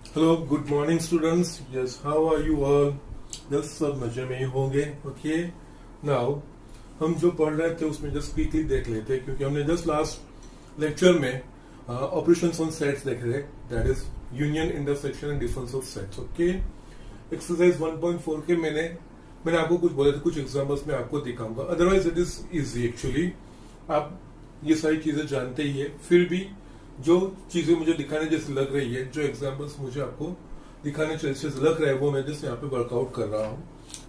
Hello good morning students. Yes, how are you all? Just सब मजे में ही होंगे. ओके, नाउ हम जो पढ़ रहे थे उसमें जस्ट क्विकली देख लेते हैं, क्योंकि हमने जस्ट लास्ट लेक्चर में ऑपरेशंस ऑन सेट्स देखे थे. That is union, intersection and difference of sets. Okay, exercise 1.4 के मैंने आपको कुछ बोले थे, कुछ एग्जांपल्स में आपको दिखाऊंगा. Otherwise it is easy actually. आप ये सारी चीजें जानते ही है, फिर भी जो चीजें मुझे दिखाने जैसे लग रही है, जो एग्जांपल्स मुझे आपको दिखाने जैसे लग रहा है, वो मैं जैसे यहाँ पे वर्कआउट कर रहा हूँ.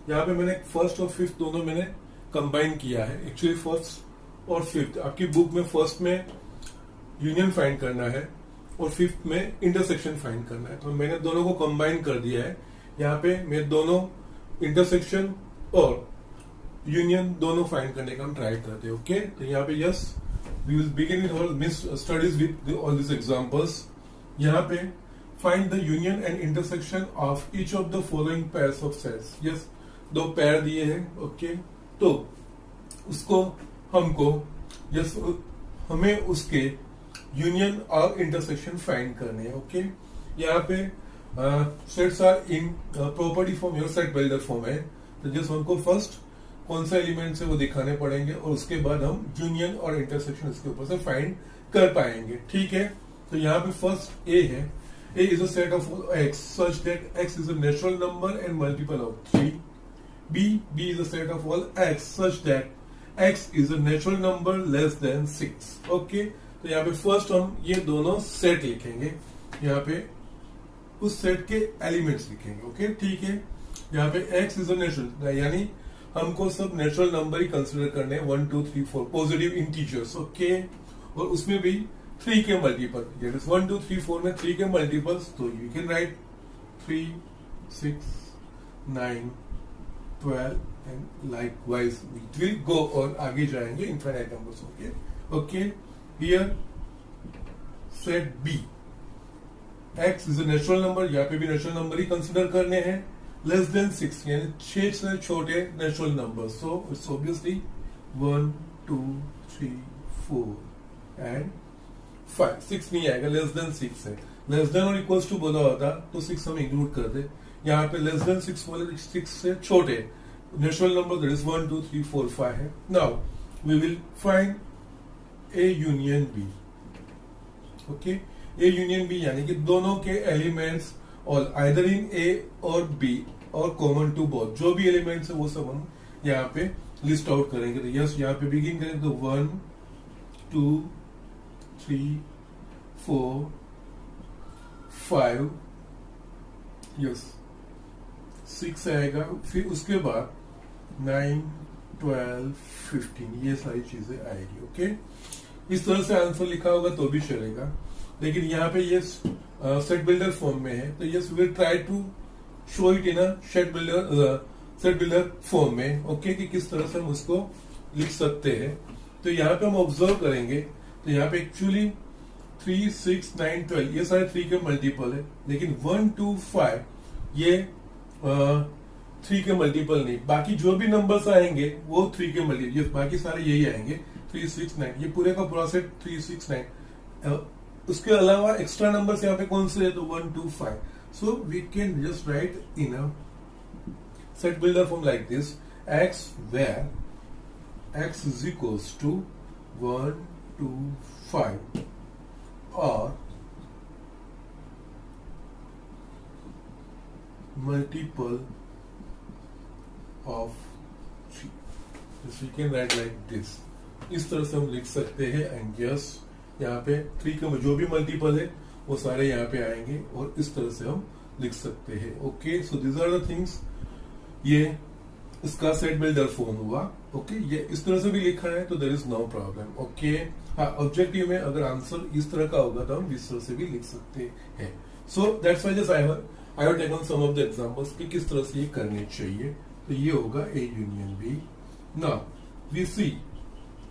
यहाँ पे मैंने फर्स्ट और फिफ्थ दोनों मैंने कंबाइन किया है. एक्चुअली फर्स्ट और फिफ्थ आपकी बुक में फर्स्ट में यूनियन फाइंड करना है और फिफ्थ में इंटरसेक्शन फाइंड करना है. तो मैंने दोनों को कंबाइन कर दिया है. यहाँ पे मैं दोनों इंटरसेक्शन और यूनियन दोनों फाइंड करने का हम ट्राई करते हैं. ओके, तो यहाँ पे yes, we will begin with our studies with all these examples. यहाँ पे find the union and intersection of each of the following pairs of sets. Yes, दो पैर दिए हैं. ओके, तो उसको हमको यस हमें उसके यूनियन और इंटरसेक्शन फाइंड करने हैं. ओके, यहाँ पे sets are in property form या सेट बिल्डर फॉर्म है. तो जस्ट हमको फर्स्ट कौन सा एलिमेंट है वो दिखाने पड़ेंगे और उसके बाद हम यूनियन और इंटरसेक्शन इसके ऊपर से फाइंड कर पाएंगे. ठीक है, तो यहाँ पे फर्स्ट ए है. A is a set of x such that x is a natural number and multiple of 3. B is a set of all x such that x is a natural number less than 6. Okay, तो यहाँ पे first हम ये दोनों set लिखेंगे. यहाँ पे उस सेट के एलिमेंट्स लिखेंगे. ओके, ठीक है. यहाँ पे एक्स इज अ नेचुरल, यानी हमको सब नेचुरल नंबर ही कंसिडर करने हैं. 1 2 3 4 पॉजिटिव इंटीजर्स. ओके, और उसमें भी 3 के मल्टीपल. 1 2 3 4 में 3 के मल्टीपल्स, तो you can write 3 6 9 12 and likewise it will go. और आगे जाएंगे infinite numbers. Okay okay, here set B x is a natural number. यहाँ पे भी नेचुरल नंबर ही कंसिडर करने हैं. लेस देन 6 यानी 6 से छोटे natural number. So it's obviously 1 2 3 4 and 5. 6 नहीं आएगा, लेस देन 6 है. लेस देन और इक्वल्स टू बोला होता तो 6 हम इंक्लूड कर दे. यहाँ पे लेस देन 6 बोले 6 से छोटे नेचुरल नंबर दैट इज 1 2 3 4 5 है. Now we will find A union B. Okay, A union B यानी कि दोनों के एलिमेंट्स और आइदर इन ए और बी और कॉमन टू बोथ, जो भी एलिमेंट्स है वो सब हम यहाँ पे लिस्ट आउट करेंगे. तो यस, यहाँ पे बिगिन करेंगे तो 1 2 3 4 5 यस 6 आएगा. फिर उसके बाद 9 12 15 ये सारी चीजें आएगी. ओके, इस तरह से आंसर लिखा होगा तो भी चलेगा, लेकिन यहाँ पे ये सेट बिल्डर फॉर्म में है. तो yes, we will try to show it in a set builder form में. ओके, कि किस तरह से हम उसको लिख सकते हैं. तो यहाँ पे हम ऑब्जर्व करेंगे तो यहाँ पे एक्चुअली 3 6 9 12 ये सारे 3 के मल्टीपल है, लेकिन 1 2 5 ये 3 के मल्टीपल नहीं. बाकी जो भी नंबर्स आएंगे वो 3 के मल्टीपल, ये बाकी सारे यही आएंगे. 3 6 9 ये पूरे का पूरा सेट 3 6 9. उसके अलावा एक्स्ट्रा नंबर्स यहाँ पे कौन से है तो 1 2 5. So we can just write in a set builder form like this. X where x is equals to 1 2 5 और multiple of 3. We can write like this. इस तरह से हम लिख सकते हैं. एंड यस, यहाँ पे 3 के जो भी मल्टीपल है वो सारे यहाँ पे आएंगे और इस तरह से हम लिख सकते हैं. Okay, so this are the things. ये इसका सेट बिल्डर फॉर्म हुआ. ओके, ये इस तरह से भी लिखा है तो there is no problem. Okay, हाँ, ऑब्जेक्टिव में अगर आंसर इस तरह का होगा तो हम इस तरह से भी लिख सकते हैं. So that's why just I have taken some of the examples कि किस तरह से ये करने चाहिए. तो ये होगा A union B. Now we see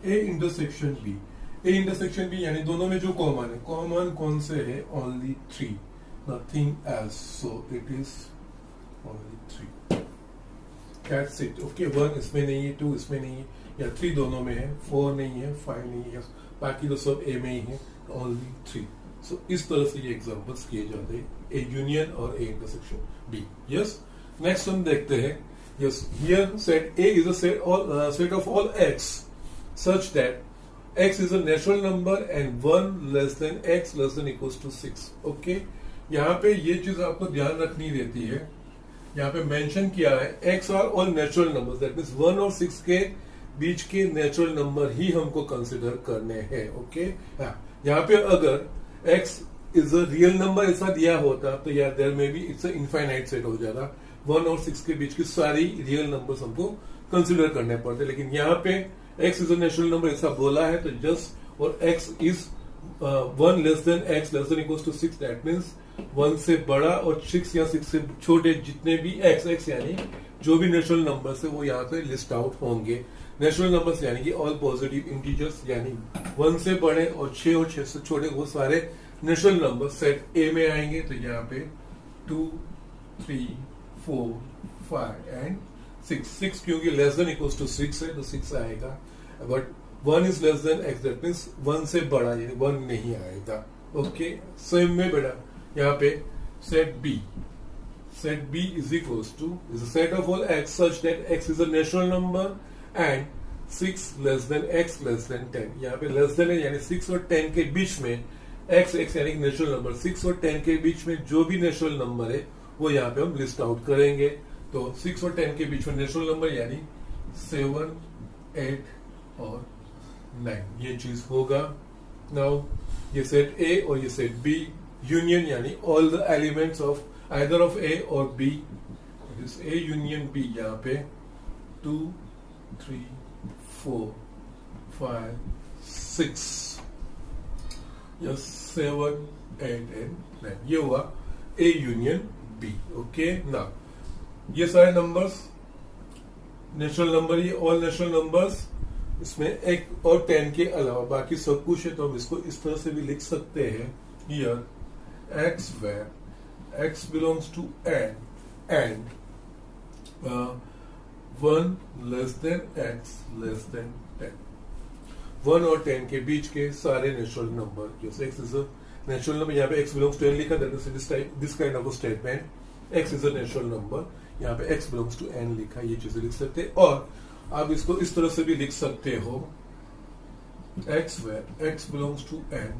A intersection B. A intersection B यानी दोनों में जो कॉमन है, कॉमन कौन से है? Only 3, nothing else. So it is only 3. That's it. Okay, 1 इसमें नहीं है, 2 इसमें नहीं है, या 3 दोनों में है, 4 नहीं है, 5 नहीं है, बाकी तो सब ए में ही है. ओनली 3. सो इस तरह से ये एग्जांपल्स किए जाते हैं, ए यूनियन और A intersection B. Yes, next हम देखते हैं। Yes, here set A is a set of all x such that x is a natural number and 1 less than x less than equals to 6. Okay, यहाँ पे ये चीज आपको ध्यान रखनी रहती है। यहाँ पे मेंशन किया है x are all natural numbers, that means 1 और 6 के बीच के नेचुरल नंबर ही हमको कंसिडर करने हैं। ओके, यहाँ पे अगर x is a real number ऐसा दिया होता तो यार देयर में भी इट्स अ इनफाइनाइट सेट हो जाता, 1 और 6 के बीच की सारी रियल नंबर्स हमको कंसिडर करने पड़ते, लेकिन यहाँ पे x is a natural number ऐसा बोला है तो जस्ट, और x is 1 less than x less than equals to 6, that means 1 से बड़ा और 6 या 6 से छोटे जितने भी x यानी जो भी नेचुरल नंबर्स है वो यहाँ पे लिस्ट आउट होंगे। नेचुरल नंबर्स यानी कि ऑल पॉजिटिव इंटीजर्स, यानी 1 से बड़े और 6 से छोटे वो सारे नेचुरल नंबर सेट ए में आएंगे। तो यहाँ पे 2, 3, 4, 5 एंड 6 क्योंकि लेस देन इक्वल्स टू 6 है तो 6 आएगा, but 1 is less than x, that means 1 से बड़ा यानी 1 नहीं आएगा। ओके, सेम में बेटा यहाँ पे set B is equals two is a set of all x such that x is a natural number and 6 less than x less then 10। यहाँ पे लेस देन है यानी 6 और 10 के बीच में x यानी नेचुरल नंबर, 6 और 10 के बीच में जो भी नेचुरल नंबर है वो यहाँ पे हम लिस्ट आउट करेंगे। तो 6 और 10 के बीच में नेचुरल नंबर यानी 7, 8 और 9 ये चीज होगा। नाउ ये सेट ए और ये सेट बी यूनियन यानी all the elements of either of A और B, this A union B यहाँ पे 2, 3, 4, 5, 6 यस 7, 8 एंड 9 ये हुआ A union B. Okay, now ये सारे नंबर्स नेचुरल नंबर, ये ऑल नेचुरल नंबर्स, इसमें 1 और 10 के अलावा बाकी सब कुछ है, तो हम इसको इस तरह से भी लिख सकते हैं। Here x where x belongs to n and 1 less than x less than 10, 1 और 10 के बीच के सारे नेचुरल नंबर, जैसे x is a natural number, यहाँ पे x belongs to n लिखा, that is this kind of a statement, x is a natural number, यहाँ पे x belongs to n लिखा, ये चीजें लिख सकते हैं। और आप इसको इस तरह से भी लिख सकते हो x where x belongs to n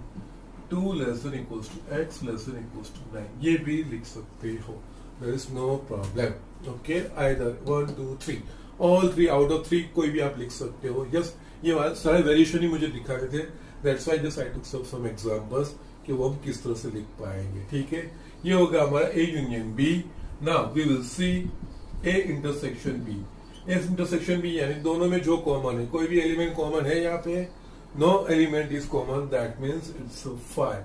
2 less than equals to x less than equals to 9, ये भी लिख सकते हो, there is no problem। okay, either 1, 2, 3 all 3 out of 3 कोई भी आप लिख सकते हो। यस, ये सारे वेरिएशन ही मुझे दिखा रहे थे, that's why just I took some examples कि वो हम किस तरह से लिख पाएंगे। ठीक है, ये होगा हमारा A union B। Now we will see A intersection B। A intersection B यानी दोनों में जो कॉमन है, कोई भी एलिमेंट कॉमन है यहाँ पे, no element is common, that means it's 5,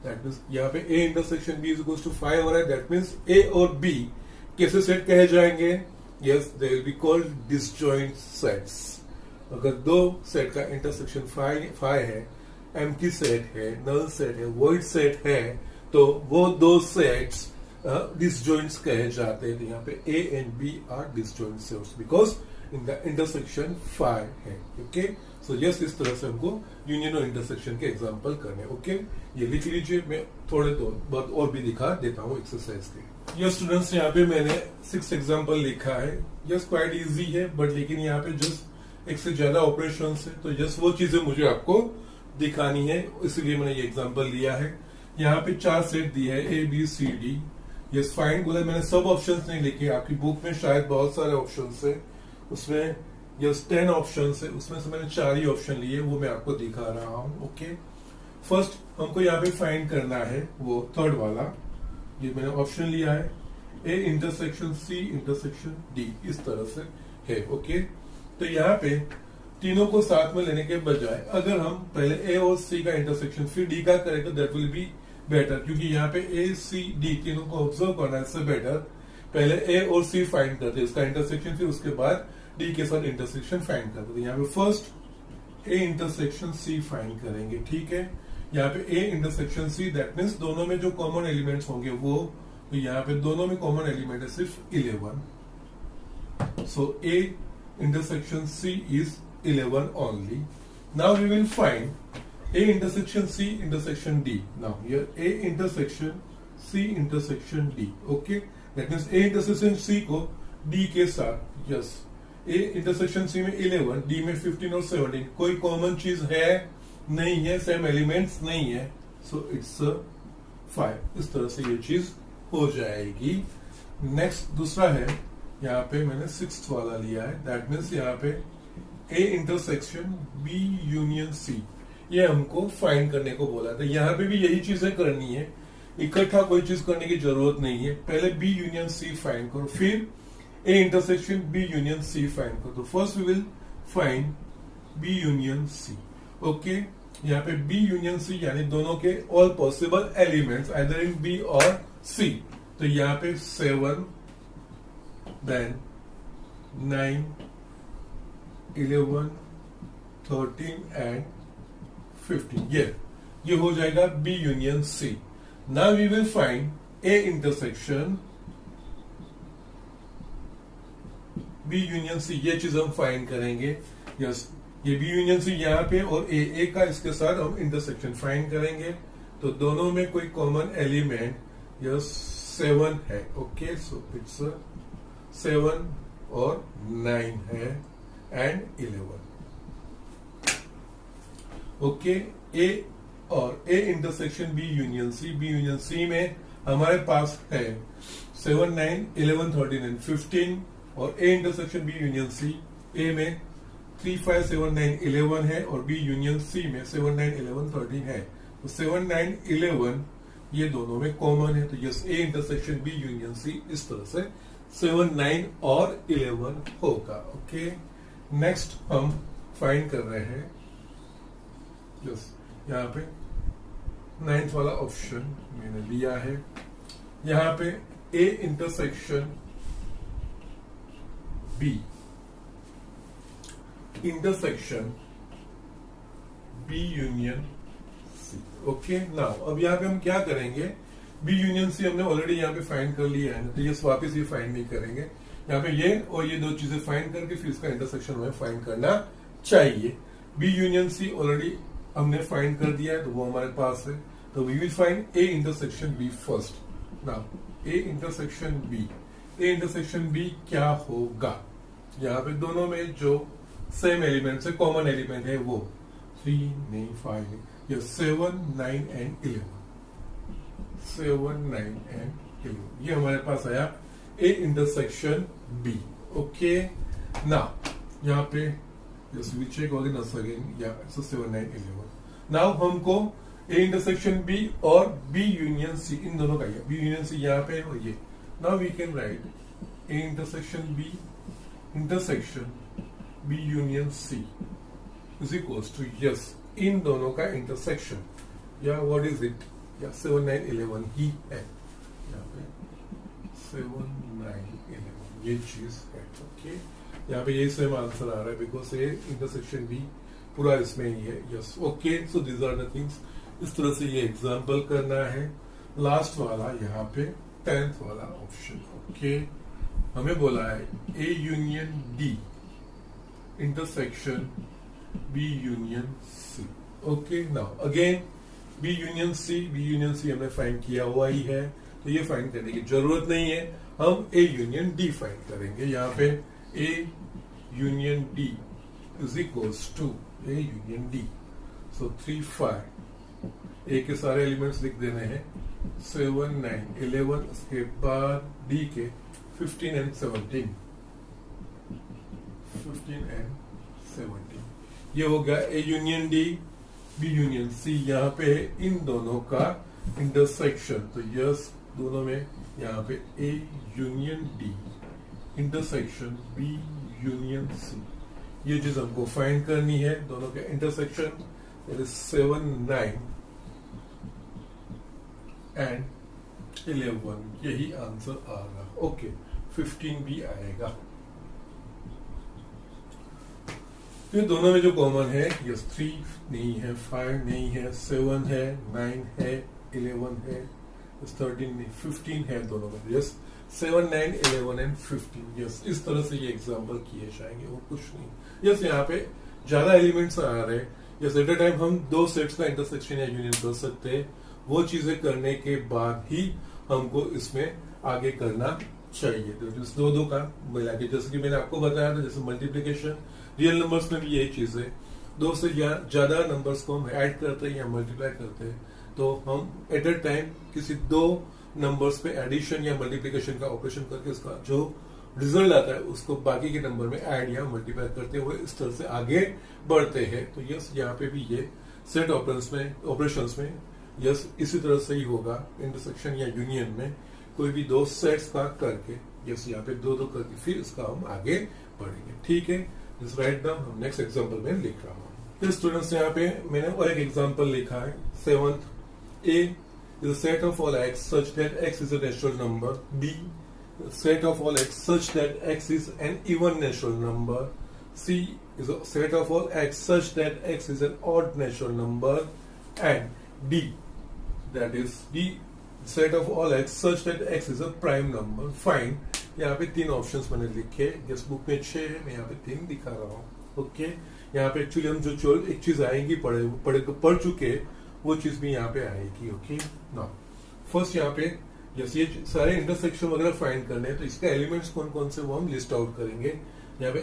that means यहाँ पे A intersection B is equal to 5 हो रहा है, दैट मीन्स A और B कैसे सेट कहे जाएंगे? Yes, they will be called disjoint sets. अगर दो सेट का इंटरसेक्शन 5 है, एम्प्टी सेट है, नल सेट है, वॉइड सेट है, तो वो दो सेट्स डिसजॉइंट्स कहे जाते हैं। यहाँ पे A and B are disjoint sets because in the intersection 5 है। ओके, सो यस, इस तरह से हमको यूनियन और इंटरसेक्शन के एग्जांपल करने। ओके, ये लिख लीजिए, मैं थोड़े बहुत और भी दिखा देता हूँ एक्सरसाइज के। यस स्टूडेंट्स, यहाँ पे मैंने 6 एग्जांपल लिखा है। यस, क्वाइट इजी है, बट लेकिन यहाँ पे जस्ट एक से ज्यादा ऑपरेशन है, तो यस वो चीजें मुझे आपको दिखानी है, इसलिए मैंने ये एग्जांपल लिया है। यहाँ पे 4 सेट दिए है A B C D। Yes, find बोला, मैंने सब ऑप्शंस नहीं लिखे, आपकी बुक में शायद बहुत सारे ऑप्शंस है, उसमें यस 10 ऑप्शंस है, उसमें से मैंने 4 ही ऑप्शन लिए, वो मैं आपको दिखा रहा हूँ। ओके, फर्स्ट हमको यहाँ पे फाइंड करना है वो थर्ड वाला, ये मैंने ऑप्शन लिया है A intersection C intersection D, इस तरह से है। ओके, तो यहाँ पे तीनों को साथ में लेने के बजाय अगर हम पहले A और C का इंटरसेक्शन फिर D का करें तो दैट विल बी बेटर, क्योंकि यहाँ पे A C D तीनों को ऑब्जर्व करना है, इससे बेटर पहले A और C फाइंड करते हैं, उसका इंटरसेक्शन, फिर उसके बाद D के साथ इंटरसेक्शन फाइंड करते हैं। यहाँ पे first A intersection C find करेंगे। ठीक है, यहाँ पे A intersection C, that means दोनों में जो कॉमन एलिमेंट्स होंगे वो, तो यहाँ पे दोनों में कॉमन एलिमेंट है सिर्फ 11, सो A intersection C is 11 only. Now we will find A intersection C intersection D. Now here A intersection C intersection D. Okay, that means A intersection C को D के साथ, yes, A intersection C में 11, D में 15 और 17, कोई common चीज है नहीं है, सेम एलिमेंट्स नहीं है, सो इट्स 5. इस तरह से ये चीज हो जाएगी. नेक्स्ट दूसरा है, यहाँ पे मैंने 6th वाला लिया है, दैट मीन्स यहाँ पे A intersection B union C, ये हमको फाइंड करने को बोला था. यहाँ पे भी यही चीजें करनी है, इकट्ठा कोई चीज करने की जरूरत नहीं है. पहले B यूनियन C फाइंड करो, फिर A intersection B union C find करो. तो first we will find B union C. Okay, यहाँ पे B यूनियन C यानी दोनों के all possible elements either in B और C. तो यहाँ पे 7, देन 9, 11, 13 एंड 15. ये हो जाएगा B union C. Now we will find A intersection B union C. ये चीज हम फाइंड करेंगे. यस, ये B यूनियन C यहाँ पे और A का इसके साथ हम इंटरसेक्शन फाइंड करेंगे. तो दोनों में कोई कॉमन एलिमेंट यस 7 है. ओके, सो इट्स 7 और 9 है एंड 11. ओके, A और A intersection B union C. B union C में हमारे पास है 7, 9, 11, 13 एंड 15. और A intersection B union C, A में 3, 5, 7, 9, 11 है और B यूनियन C में 7, 9, 11, 13 है. तो 7, 9, 11 ये दोनों में कॉमन है. तो yes, A intersection B union C इस तरह से 7, 9 और 11 होगा. ओके, नेक्स्ट हम फाइंड कर रहे हैं यस, यहाँ पे 9th वाला ऑप्शन मैंने लिया है. यहाँ पे A intersection B intersection B union C. Okay, now अब यहाँ पे हम क्या करेंगे, B यूनियन C हमने ऑलरेडी यहाँ पे फाइंड कर लिया है, तो ये वापस ये फाइंड नहीं करेंगे. यहाँ पे ये और ये दो चीजें फाइंड करके फिर इसका इंटरसेक्शन हमें फाइंड करना चाहिए. B यूनियन C ऑलरेडी हमने फाइंड कर दिया है, तो वो हमारे पास है. तो we will find A intersection B first. Now A intersection B, A intersection B क्या होगा, यहाँ पे दोनों में जो सेम एलिमेंट है, कॉमन एलिमेंट है, वो 3 नहीं 5 या 7, 9 एंड 11. 7, 9 एंड 11 ये हमारे पास आया A intersection B. Okay, now यहाँ पे Yes, we check again once again. Yeah, so 7, 9, 11. Now हमको A इंटरसेक्शन B और B यूनियन C इन दोनों का है. B यूनियन C यहाँ पे और ये. Now we can write A intersection B intersection B union C is equals to yes इन दोनों का इंटरसेक्शन. या what is it? या 7, 9, 11 ही है. यहाँ पे 7, 9, 11 ये चीज है. ओके, यहाँ पे यही सेम आंसर आ रहा है बिकॉज ए इंटरसेक्शन बी पूरा इसमें ही है. Yes, okay, so this are the things. इस तरह से ये एग्जांपल करना है. लास्ट वाला यहाँ पे 10th वाला ऑप्शन. ओके, हमें बोला है A union D intersection B union C. Okay, now again B union C हमने फाइंड किया हुआ ही है, तो ये फाइंड करने की जरूरत नहीं है. हम ए यूनियन डी फाइंड करेंगे. यहाँ पे A union D is equals to A union D. So 3, 5. A के सारे एलिमेंट्स लिख देने हैं. 7, 9, 11. उसके बाद D के 15 and 17. 15 and 17. ये हो गया A union D, B union C. यहाँ पे इन दोनों का इंटरसेक्शन. तो यस, दोनों में यहाँ पे A union D intersection B union C. ये चीज हमको फाइंड करनी है. दोनों के इंटरसेक्शन दैट इज 7, 9 एंड 11. यही आंसर आ रहा. ओके, 15 भी आएगा. तो दोनों में जो कॉमन है, यस 3 नहीं है, 5 नहीं है, 7 है, 9 है, 11 है, 13 नहीं, 15 है दोनों में. Yes, 7, 9, 11 and 15. यस, इस तरह से ये एग्जांपल किए जाएंगे, वो कुछ नहीं. यस, यहाँ पे ज्यादा एलिमेंट्स आ रहे हैं. यस एट अ टाइम हम दो सेट्स का इंटरसेक्शन या यूनियन कर सकते हैं। वो चीजें करने के बाद ही हमको इसमें आगे करना चाहिए। तो जिस दो का मिला के, जैसे कि मैंने आपको बताया था, जैसे मल्टीप्लीकेशन, रियल नंबर्स में भी यही चीज है। दो से ज्यादा नंबर्स को हम ऐड करते हैं या मल्टीप्लाई करते हैं, तो हम एट अ टाइम किसी दो नंबर्स पे एडिशन या मल्टीप्लीकेशन का ऑपरेशन करके उसका जो रिजल्ट आता है उसको बाकी के नंबर में ऐड या मल्टीप्लाई करते हुए इस तरह से आगे बढ़ते हैं। तो यस, यहाँ पे भी ये सेट ऑपरेशंस में यस इसी तरह से ही होगा। इंटरसेक्शन या यूनियन में कोई भी दो सेट्स का करके, यस यहाँ पे दो करके फिर इसका हम आगे बढ़ेंगे। ठीक है, दिस राइट डाउन हम नेक्स्ट एग्जांपल में लिख रहा हूँ। स्टूडेंट्स यहाँ पे मैंने और एक एग्जांपल लिखा है। 7th, A is a set of all x such that x is a natural number. B, a set of all x such that x is an even natural number. C is a set of all x such that x is an odd natural number. And D, that is D, set of all x such that x is a prime number. Find. यहाँ पे तीन options मैंने लिखे, जिस book में 6 है, मैं यहाँ पे 3 दिखा रहा हूँ। ओके, यहाँ पे एक्चुअली हम जो एक चीज आएंगी पढ़ चुके, वो चीज भी यहाँ पे आएगी। ओके, नाउ फर्स्ट यहाँ पे जैसे ये सारे इंटरसेक्शन वगैरह फाइंड करने हैं, तो इसका एलिमेंट्स कौन कौन से वो हम लिस्ट आउट करेंगे। यहाँ पे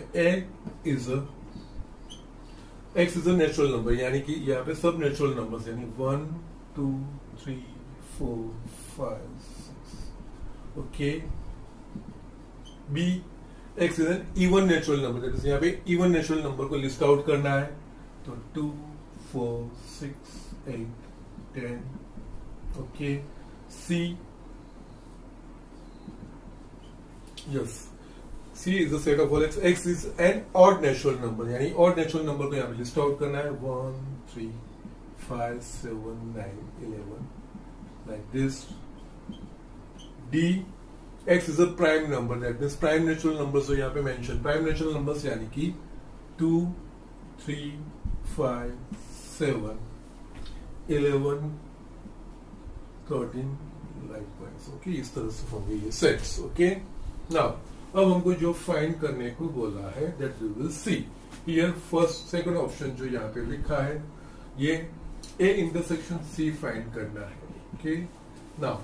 x is a natural number, यानी कि यहाँ पे सब नेचुरल नंबर्स, यानी 1 2 3 4 5 6। Okay, B, x is N even natural number, that is यहाँ पे इवन नेचुरल नंबर को लिस्ट आउट करना है। तो 2 4 6 8 10। Okay, C, yes, C is a set of all x. X is an odd natural number, यानी odd natural number को यहाँ पे लिस्ट आउट करना है। 1 3 5 7 9 11 like this. D, x is a prime number, that means prime natural numbers जो यहाँ पे mention, prime natural numbers यानी कि 2 3 5 7 11 13 likewise। ओके, इस तरह से होंगे ये सेट्स। ओके, नाउ अब हमको जो फाइंड करने को बोला है, that we will see here. First second option जो यहाँ पे लिखा है, ये A इंटरसेक्शन C फाइंड करना है। Okay, now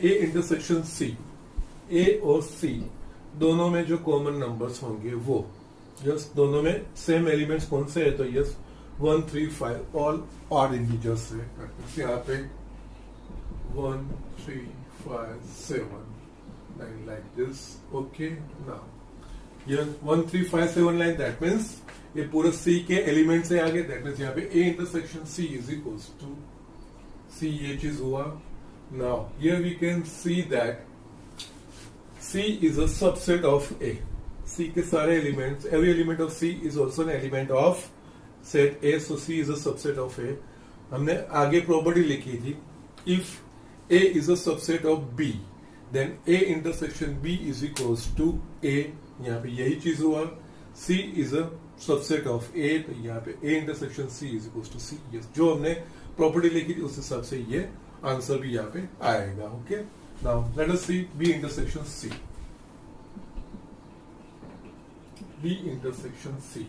A intersection C, A और C दोनों में जो कॉमन नंबर्स होंगे वो, यस, दोनों में सेम एलिमेंट्स कौन से है, तो यस 1 3 5 ऑल ऑड इंटीजर्स है। यहाँ पे 1 3 5 7 9 like this। Okay, now here 1 3 5 7 like that means ये पूरा C के एलिमेंट से आगे, दैट मीन्स यहाँ पे A intersection C is equals to C, ये चीज हुआ। Now here we can see that C is a subset of A. C के सारे एलिमेंट्स, every element of C is also an element of set A, so C is a subset of A। हमने आगे property लिखी थी, if A is a subset of B, then A intersection B is equals to A। यहाँ पे यही चीज हुआ। C is a subset of A, तो यहाँ पे A intersection C is equals to C। yes, जो हमने प्रॉपर्टी लिखी थी उस हिसाब से ये आंसर भी यहाँ पे आएगा। ओके, नाउ लेट अस सी B intersection C। B intersection C।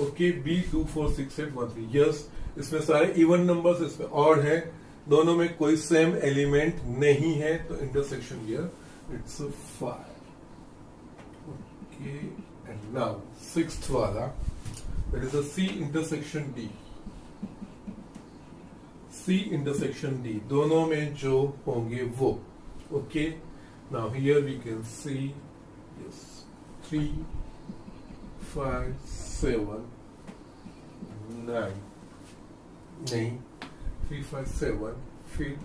Okay, B 2 4 6 8 1 3। Yes, इसमें सारे इवन नंबर्स, इसमें ऑड है, दोनों में कोई सेम एलिमेंट नहीं है, तो intersection here it's 5। Okay, and now sixth वाला, that is a C intersection D। C intersection D दोनों में जो होंगे वो। Okay, now here we can see, yes, 3 5 7 9 नहीं 3 5 7, फिर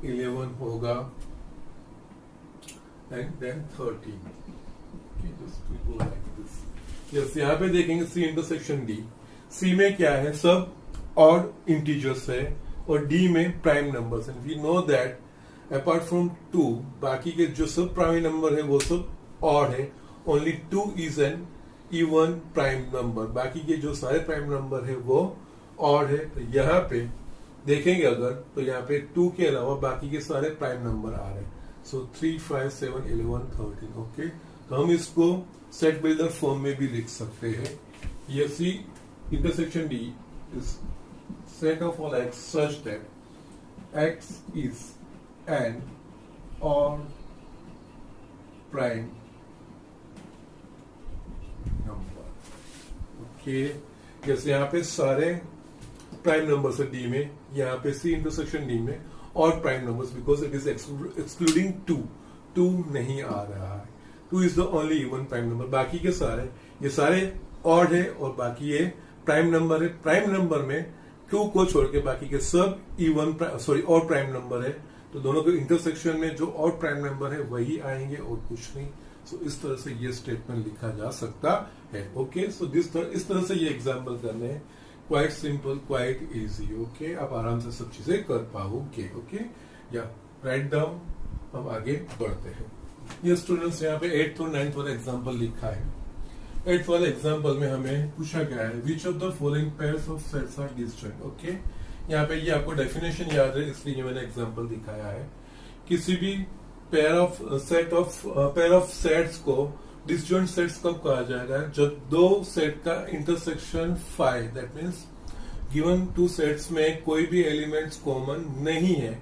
11 होगा, एंड देन 13। यस, यहाँ पे देखेंगे C इंटरसेक्शन D। C में क्या है, सब ऑड इंटीजर्स है, और D में प्राइम नंबर्स है। We know that apart from 2, बाकी के जो सब प्राइम नंबर है वो सब ऑड है। Only 2 is an even prime number, बाकी के जो सारे प्राइम नंबर है वो ऑड है। तो यहाँ पे देखेंगे अगर, तो यहाँ पे 2 के अलावा बाकी के सारे प्राइम नंबर आ रहे हैं। सो 3 5 7 11 13। ओके, तो हम इसको सेट बिल्डर फॉर्म में भी लिख सकते हैं। ये C intersection D is set of all x such that x is an odd prime number. Okay, जैसे यहाँ पे सारे प्राइम नंबर्स है डी में, यहाँ पे सी इंटरसेक्शन डी में और prime numbers because it is excluding 2 नहीं आ रहा है, 2 is the only even prime number, बाकी के सारे ये सारे ऑड है और बाकी ये प्राइम नंबर है। प्राइम नंबर में 2 को छोड़ के बाकी के सब इवन ऑड प्राइम नंबर है, तो दोनों के इंटरसेक्शन में जो ऑड प्राइम नंबर है वही आएंगे और कुछ नहीं। सो इस तरह से ये स्टेटमेंट लिखा जा सकता है। ओके, सो इस तरह से ये एग्जाम्पल करने हैं, quite simple, quite easy. Okay, आप आराम से सब चीजें कर पाओगे। ओके, या राइट डाउन, हम आगे बढ़ते हैं। ये स्टूडेंट्स यहाँ पे 8th और 9th वाला एग्जाम्पल लिखा है। 8th वाले एग्जाम्पल में हमें पूछा गया है which of the following pairs of sets are disjoint. Okay, यहाँ पे ये आपको डेफिनेशन याद है इसलिए मैंने एग्जाम्पल दिखाया है। किसी भी पेयर ऑफ सेट्स को डिसजॉइंट सेट्स कब कहा जाएगा, जब दो सेट का intersection 5, that means given 2 sets में कोई भी एलिमेंट्स कॉमन नहीं है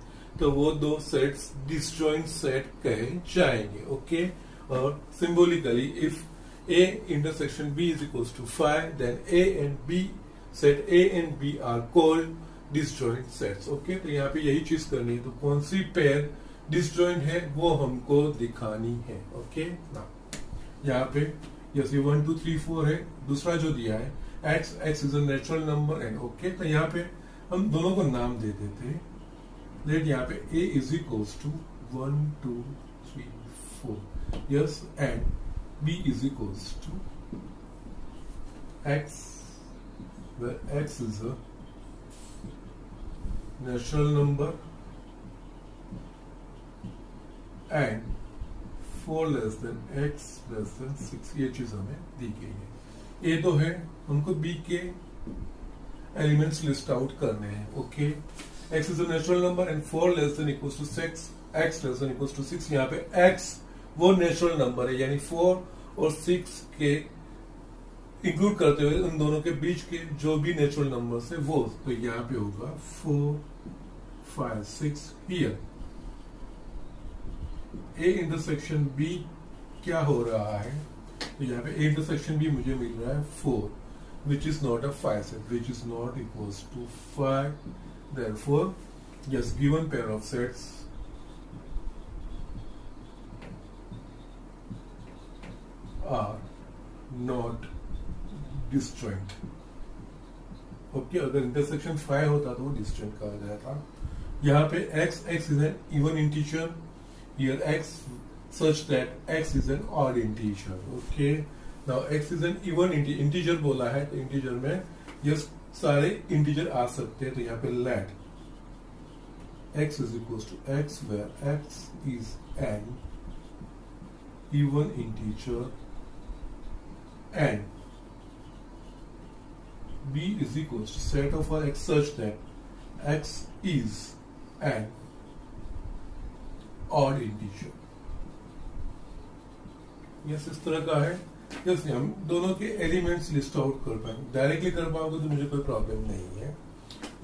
तो वो 2 सेट्स डिसजॉइंट सेट कहे जाएंगे। ओके, और symbolically if A intersection B is equals to 5, then A and B, set A and B are called disjoint sets. Okay, तो यहाँ पे यही चीज करनी है, तो कौन सी पेयर डिसजॉइंट है वो हमको दिखानी है। ओके, ना यहाँ पे जैसे 1 2 3 4 है, दूसरा जो दिया है x is a natural number and okay, तो यहाँ पे हम दोनों को नाम दे देते हैं। लेट यहाँ पे A is equals to 1 2 3 4, yes, and B is equals to x, where x is a natural number and 4 less than x less than 6, ये चीज हमें दी गई है। ये तो है, हमको B के एलिमेंट्स लिस्ट आउट करने हैं। Okay, x is a natural number and 4 less than equals to 6, x less than equals to 6, यहाँ पे x वो नेचुरल नंबर है, यानी 4 और 6 के इंक्लूड करते हुए उन दोनों के बीच के जो भी नेचुरल नंबर्स है वो, तो यहाँ पे होगा 4 5 6 हियर। A इंटरसेक्शन B क्या हो रहा है, तो यहाँ पे A इंटरसेक्शन B मुझे मिल रहा है 4, which is not a 5 set, which is not equals to 5, therefore yes given pair of sets are not disjoint. Okay, अगर इंटरसेक्शन 5 होता तो वो डिस्जॉइंट कहा जाता। यहाँ पे x is an even integer, here x such that x is an odd integer. Okay, now x is an even integer बोला है, तो इंटीजर में ये सारे इंटीजर आ सकते हैं, तो यहाँ पे let x is equals to x where x is an even integer and B is equals to set of all x such that x is an odd integer. Yes, इस तरह का है। जैसे हम दोनों के एलिमेंट्स लिस्ट आउट कर पाएंगे, डायरेक्टली कर पाओगे तो मुझे कोई प्रॉब्लम नहीं है।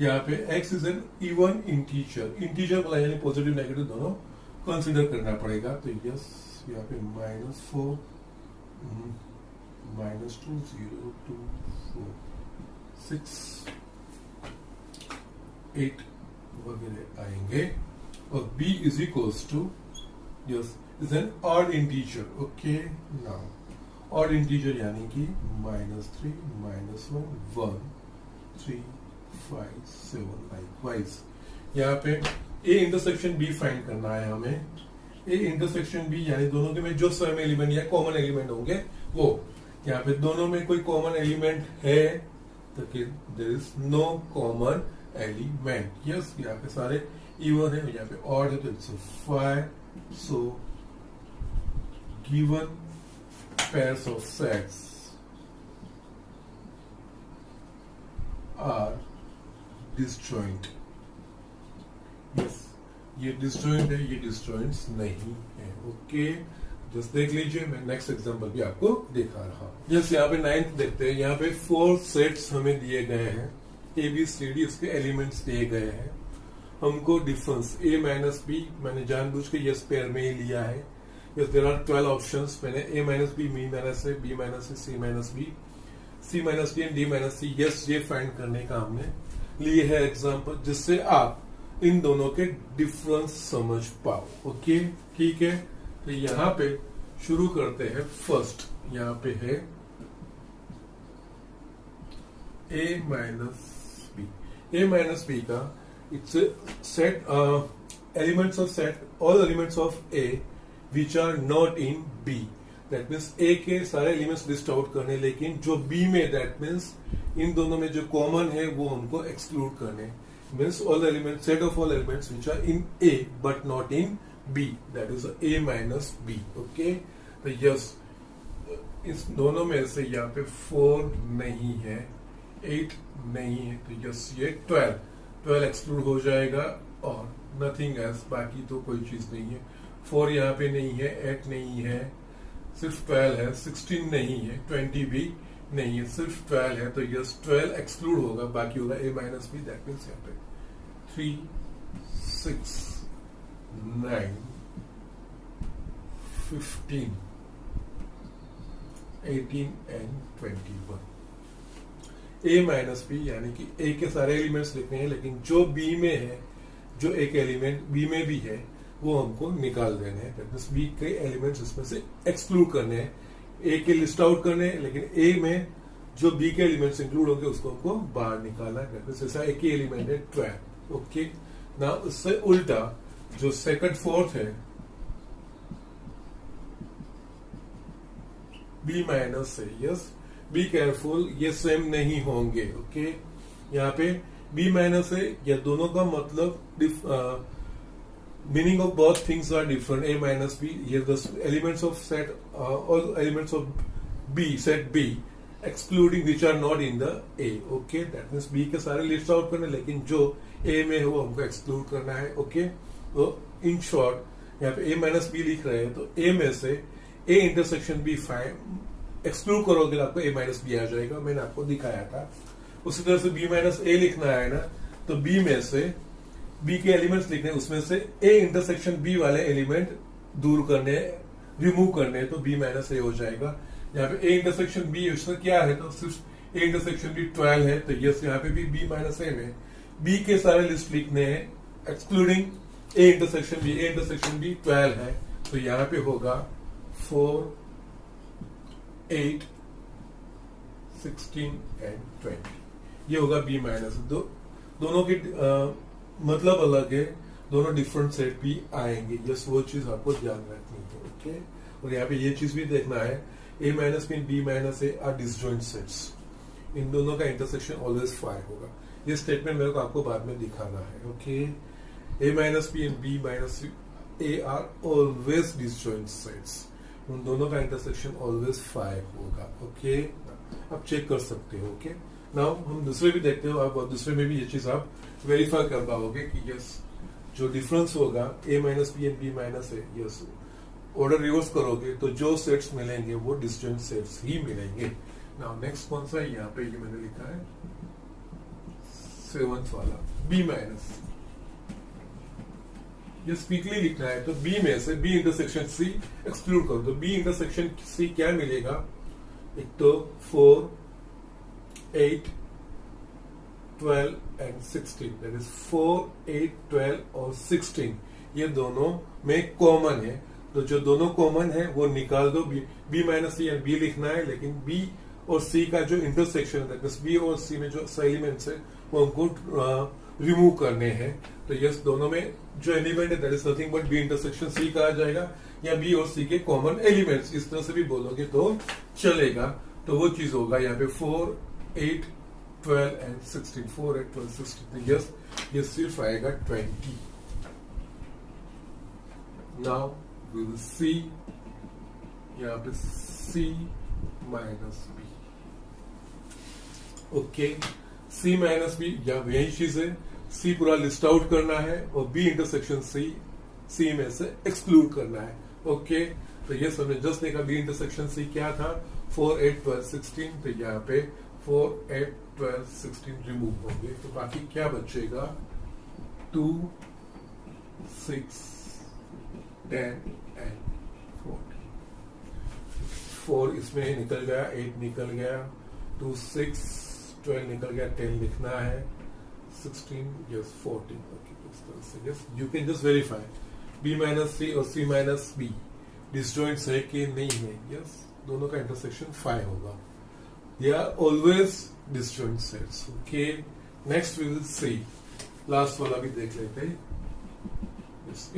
यहाँ पे x is an even integer, integer बोला यानी पॉजिटिव नेगेटिव दोनों कंसिडर करना पड़ेगा, तो यस यहाँ पे -4 -2 0 2 4 6 8 वगैरह आएंगे, और b is equals to yes is an odd integer. Okay, now odd integer यानी कि -3 -1 1 3 5 7 likewise। यहाँ पे a इंटरसेक्शन b फाइंड करना है हमें। a इंटरसेक्शन b यानी दोनों के में जो सेम एलिमेंट या कॉमन एलिमेंट होंगे वो, यहाँ पे दोनों में कोई कॉमन एलिमेंट है तो there is no common element. Yes, यहाँ पे सारे इवन है, यहाँ पे ऑड है, तो it's 5। So given pairs of sets are disjoint. Yes, ये डिसजॉइंट है, ये डिसजॉइंट्स नहीं है। ओके, जस्ट देख लीजिए, मैं नेक्स्ट एग्जांपल भी आपको दिखा रहा हूँ। जैसे यहाँ पे 9th देखते हैं, यहाँ पे 4 सेट्स हमें दिए गए हैं ए बी सी डी उसके एलिमेंट्स दिए गए हैं। हमको डिफरेंस ए माइनस बी मैंने जानबूझ के यस पेयर में ही लिया है। Yes there are 12 options. मैंने A minus B, B minus A, B minus C, C minus B, C minus D and D minus C, yes ये फाइंड करने का हमने लिए है एग्जाम्पल, जिससे आप इन दोनों के डिफरेंस समझ पाओ। ओके, ठीक है। तो यहाँ पे शुरू करते हैं। फर्स्ट यहाँ पे है A minus B. A minus B का it's set elements of set all elements of A which are not in B. That means A के सारे एलिमेंट्स लिस्ट आउट करने, लेकिन जो बी में दैट मीन्स इन दोनों में जो कॉमन है वो हमको एक्सक्लूड करने। Means all elements, set of all elements which are in A but not in B, that is A minus B. Okay, तो यस इस दोनों में से यहाँ पे 4 नहीं है, 8 नहीं है, तो यस ये 12 एक्सक्लूड हो जाएगा और नथिंग एल्स, बाकी तो कोई चीज नहीं है। 4 यहाँ पे नहीं है, 8 नहीं है, सिर्फ 12 है, 16 नहीं है, 20 भी नहीं है, सिर्फ 12 है। तो यस 12 एक्सक्लूड होगा, बाकी होगा A minus B. That means यहाँ पे 3, 6, 9, 15, 18 एंड 21। ए माइनस बी यानी कि ए के सारे एलिमेंट्स लिखने हैं, लेकिन जो बी में है, जो एक एलिमेंट बी में भी है वो हमको निकाल देने हैं। दैट मींस बी के एलिमेंट्स इसमें से एक्सक्लूड करने हैं, ए के लिस्ट आउट करने हैं, लेकिन ए में जो बी के एलिमेंट्स इंक्लूड होंगे उसको हमको बाहर निकालना है। दैट मींस ऐसा एक ही एलिमेंट है 12। ओके, ना उससे उल्टा जो सेकंड फोर्थ है बी माइनस है, यस बी केयरफुल, ये सेम नहीं होंगे। ओके, यहाँ पे बी माइनस है, या दोनों का मतलब meaning of both things are different. A minus B, ये elements of set all elements of B, set B excluding which are not in the A. Okay, that means B के सारे list out करने, लेकिन जो ए में है वो हमको एक्सक्लूड करना है। ओके, तो इन शॉर्ट यहाँ पे ए माइनस बी लिख रहे हैं, तो ए में से ए इंटरसेक्शन बी एक्सक्लूड करोगे तो आपको ए माइनस बी आ जाएगा, मैंने आपको दिखाया था। उसी तरह से बी माइनस ए लिखना है ना, तो बी में से बी के एलिमेंट्स लिखने, उसमें से ए इंटरसेक्शन बी वाले एलिमेंट दूर करने, रिमूव करने, तो बी माइनस ए हो जाएगा। यहाँ पे ए इंटरसेक्शन बी उसमें क्या है, तो सिर्फ ए इंटरसेक्शन बी 12 है, तो यस यहाँ पे भी बी माइनस ए में बी के सारे लिस्ट लिखने हैं excluding A intersection B. A intersection B 12 है, तो यहाँ पे होगा 4, 8, 16 एंड 20, ये होगा बी माइनस। दोनों की मतलब अलग है, दोनों डिफरेंट सेट भी आएंगे। यस वो चीज आपको ध्यान रखनी है। ओके, और यहाँ पे ये चीज भी देखना है, A minus B B minus A are disjoint sets, इन दोनों का इंटरसेक्शन ऑलवेज 5 होगा। ये स्टेटमेंट मेरे को आपको बाद में दिखाना है। Okay, A minus B and B minus A are always disjoint sets, उन दोनों का इंटरसेक्शन ऑलवेज 5 होगा। ओके, आप चेक कर सकते हो। ओके, नाउ हम दूसरे भी देखते हो, आप दूसरे में भी ये चीज आप वेरीफाई कर पाओगे कि यस जो डिफरेंस होगा A minus B and B minus A, yes order reverse करोगे तो जो सेट्स मिलेंगे वो डिस्टेंट सेट्स ही मिलेंगे। नाउ नेक्स्ट कौन सा है, यहाँ पे ये मैंने लिखा है 7th वाला बी माइनस, ये स्पीकली लिखना है। तो बी में से बी इंटरसेक्शन सी एक्सक्लूड करो, तो बी इंटरसेक्शन सी क्या मिलेगा, एक तो 4, 8, 12 एंड 16, दैट इज 4, 8, 12 और 16 ये दोनों में कॉमन है। तो जो दोनों कॉमन है वो निकाल दो, B minus C and B लिखना है, लेकिन बी और सी का जो इंटरसेक्शन है, बी और सी में जो एलिमेंट्स है वो हमको रिमूव करने हैं। तो यस दोनों में जो एलिमेंट है that is nothing but B intersection C कहा जाएगा, या बी और सी के कॉमन एलिमेंट्स, इस तरह से भी बोलोगे तो चलेगा। तो वो चीज होगा यहाँ पे 4, 8, 12 एंड 16, 4, 8, 12, 16, तो यस ये सिर्फ आएगा 20। नाउ वी विल सी यहाँ पे सी माइनस बी। ओके, सी माइनस बी या यही चीज है, सी पूरा लिस्ट आउट करना है और बी इंटरसेक्शन सी में से एक्सक्लूड करना है। ओके, तो ये हमने जस्ट देखा बी इंटरसेक्शन सी क्या था, 4, 8, 12, 16, तो यहाँ पे 4, 8, 12, 16 रिमूव होंगे, तो बाकी क्या बचेगा? 2, 6, 10 एंड 14। 4 इसमें निकल गया, 8 निकल गया, 2, 6, 12 निकल गया, 10 लिखना है, 16, yes 14। ओके, इस तरह से yes you can just verify B minus C और C माइनस B डिसजॉइंट्स है कि नहीं है। यस, दोनों का इंटरसेक्शन 5 होगा। They are always disjoint sets. Okay. Next we will see. Last वाला भी देख लेते हैं।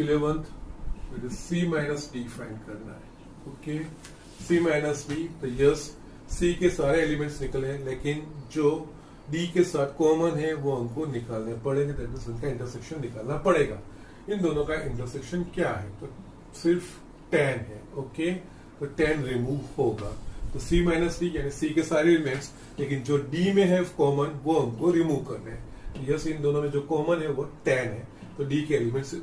11th, it is C minus D find करना है। Okay. C minus B, तो yes, C के सारे एलिमेंट्स निकले, लेकिन जो D के साथ कॉमन है वो हमको निकालने पड़ेंगे, दैट मींस उनका इंटरसेक्शन निकालना पड़ेगा। इन दोनों का इंटरसेक्शन क्या है? तो सिर्फ 10 है। ओके, तो 10 रिमूव होगा, तो C माइनस डी यानी C के सारे एलिमेंट्स, लेकिन जो D में है कॉमन वो हमको रिमूव करने हैं। यस, इन दोनों में जो कॉमन है वो 10 है, तो D के एलिमेंट्स,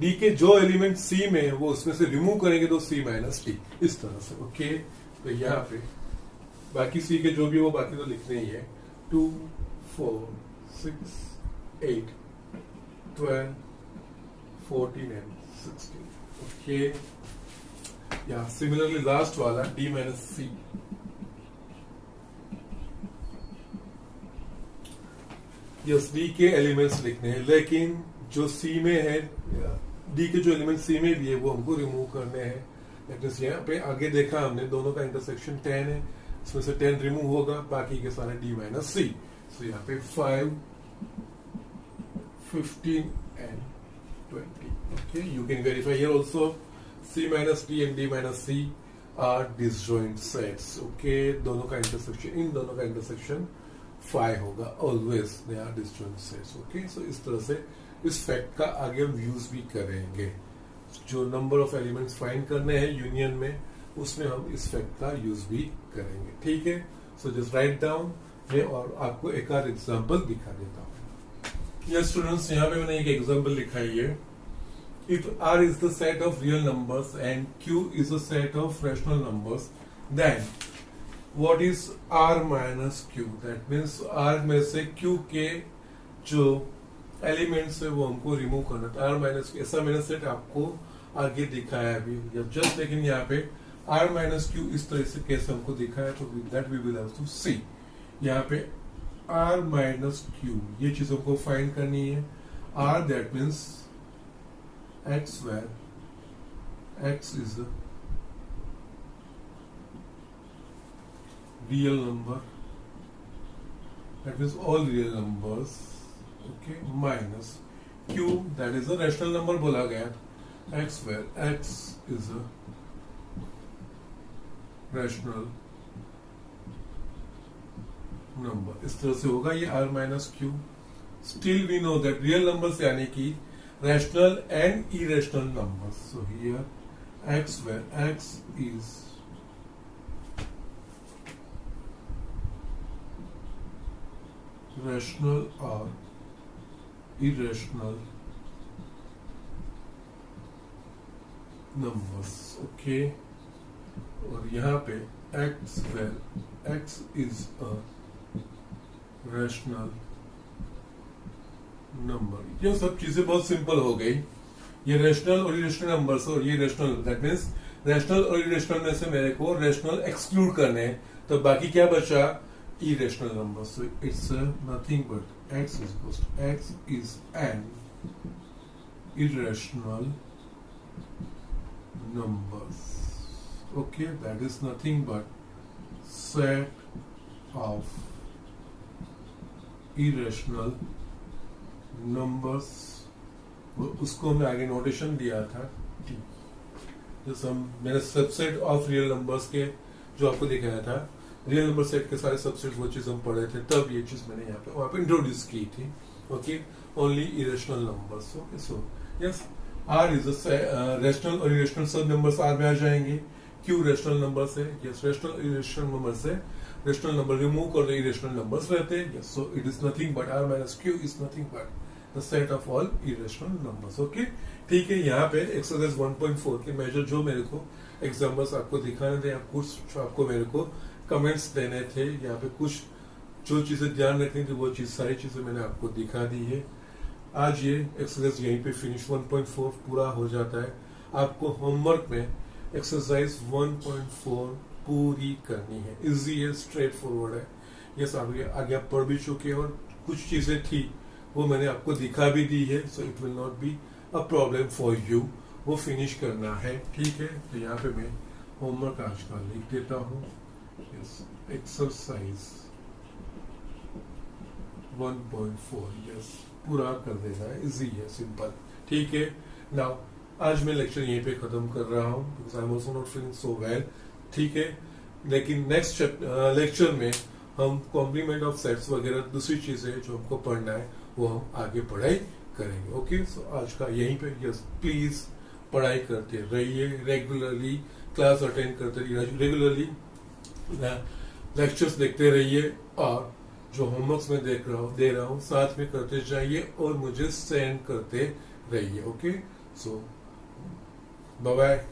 D के जो एलिमेंट C में है वो उसमें से रिमूव करेंगे तो C माइनस डी, इस तरह से। ओके, तो यहाँ पे बाकी C के जो भी वो बाकी तो लिखने ही है। 2, 4, 6, 8, 12, 14 एंड 16। ओके, या सिमिलरली लास्ट वाला D minus C, yes D के एलिमेंट्स लिखने हैं, लेकिन जो C में है, D के जो एलिमेंट C में लिए वो हमको रिमूव करने हैं। यहाँ पे आगे देखा हमने दोनों का इंटरसेक्शन 10 है, इसमें से 10 रिमूव होगा, बाकी के सारे D माइनस C। तो यहाँ पे 5, 15 and 20। Okay, you can verify here also C minus D and D minus C are disjoint sets. Okay, दोनों का इंटरसेक्शन, इन दोनों का इंटरसेक्शन 5 होगा, always they are disjoint sets. Okay, so इस तरह से इस फैक्ट का आगे हम यूज भी करेंगे। जो नंबर ऑफ एलिमेंट्स फाइंड करने हैं यूनियन में, उसमें हम इस फैक्ट का यूज भी करेंगे। ठीक है, सो जस्ट राइट डाउन मैं और आपको एक और एग्जाम्पल दिखा देता हूँ। यस स्टूडेंट्स, यहाँ पे मैंने एक एग्जाम्पल लिखा है। If R is the set of real numbers and Q is a set of rational numbers, then what is R minus Q? That means R में से Q के जो एलिमेंट्स है वो हमको रिमूव करना था। R माइनस Q, ऐसा मैंने सेट आपको आगे दिखाया अभी जस्ट, लेकिन यहाँ पे R माइनस Q इस तरह से कैसे हमको दिखाया, तो that we will have to see. यहाँ पे R माइनस Q ये चीज हमको फाइंड करनी है। R that means X, where X is a real number, that means all real numbers, okay, minus Q, that is a rational number बोला गया, X where X is a rational number। इस तरह से होगा ये R minus Q। Still we know that real numbers यानी कि rational and irrational numbers. So here X, where X is rational or irrational numbers. Okay, और यहाँ पे X, where X is a rational number. ये सब चीजें बहुत simple हो गई। ये रेशनल और इरेशनल नंबर्स, और ये रेशनल, दैट मींस रेशनल और इरेशनल में से मेरे को रेशनल एक्सक्लूड करने हैं, तो बाकी क्या बचा? Irrational numbers. So it's nothing but x is equals to x is an irrational numbers. Okay, that is nothing but set of irrational numbers. उसको हमने आगे नोटेशन दिया था, जैसे मैंने सबसेट ऑफ रियल नंबर्स के जो आपको दिखाया था, रियल नंबर सेट के सारे सबसेट वो चीज हम पढ़े थे, तब ये चीज मैंने यहाँ पे वहां पे इंट्रोड्यूस की थी। Okay, only irrational numbers. Okay, so yes, R is rational और इरेशनल सब नंबर्स आर में आ जाएंगे। क्यू रेशनल नंबर्स है, यस, रेशनल इरेशनल नंबर्स है, रेशनल नंबर रिमूव कर दो, इरेशनल नंबर्स रहते हैं। Yes, so it is nothing but R minus Q is nothing but the set of all irrational numbers. Okay, ठीक है। यहाँ पे एक्सरसाइज 1.4 के मेजर जो मेरे को एग्जाम्पल्स आपको दिखाने थे, कुछ आपको मेरे को कमेंट्स देने थे, यहाँ पे कुछ जो चीजें ध्यान रखनी थी वो सारी चीजें मैंने आपको दिखा दी है। आज ये एक्सरसाइज यहीं पे फिनिश 1.4 पूरा हो जाता है। आपको होमवर्क में एक्सरसाइज 1.4 पूरी करनी है। इजी है, स्ट्रेट फॉरवर्ड है। यस, आगे आप पढ़ भी चुके हैं और कुछ चीजें थी वो मैंने आपको दिखा भी दी है। So it will not be a problem for you. वो फिनिश करना है, ठीक है। तो यहाँ पे मैं होमवर्क आज का लिख देता हूँ। यस, एक्सरसाइज 1.4 यस पूरा कर देना है। इजी है, सिंपल, ठीक है। नाउ आज मैं लेक्चर यहीं पे खत्म कर रहा हूँ because I am also not feeling so well, ठीक है। लेकिन नेक्स्ट लेक्चर में हम कॉम्प्लीमेंट ऑफ सेट्स वगैरह दूसरी चीजें जो हमको पढ़ना है वो हम आगे पढ़ाई करेंगे। ओके, सो आज का यहीं पे। यस, प्लीज पढ़ाई करते रहिए, रेगुलरली क्लास अटेंड करते रहिए, रेगुलरली लेक्चर्स देखते रहिए और जो होमवर्क्स में दे रहा हूँ साथ में करते जाइए और मुझे सेंड करते रहिए। ओके, सो बाय बाय।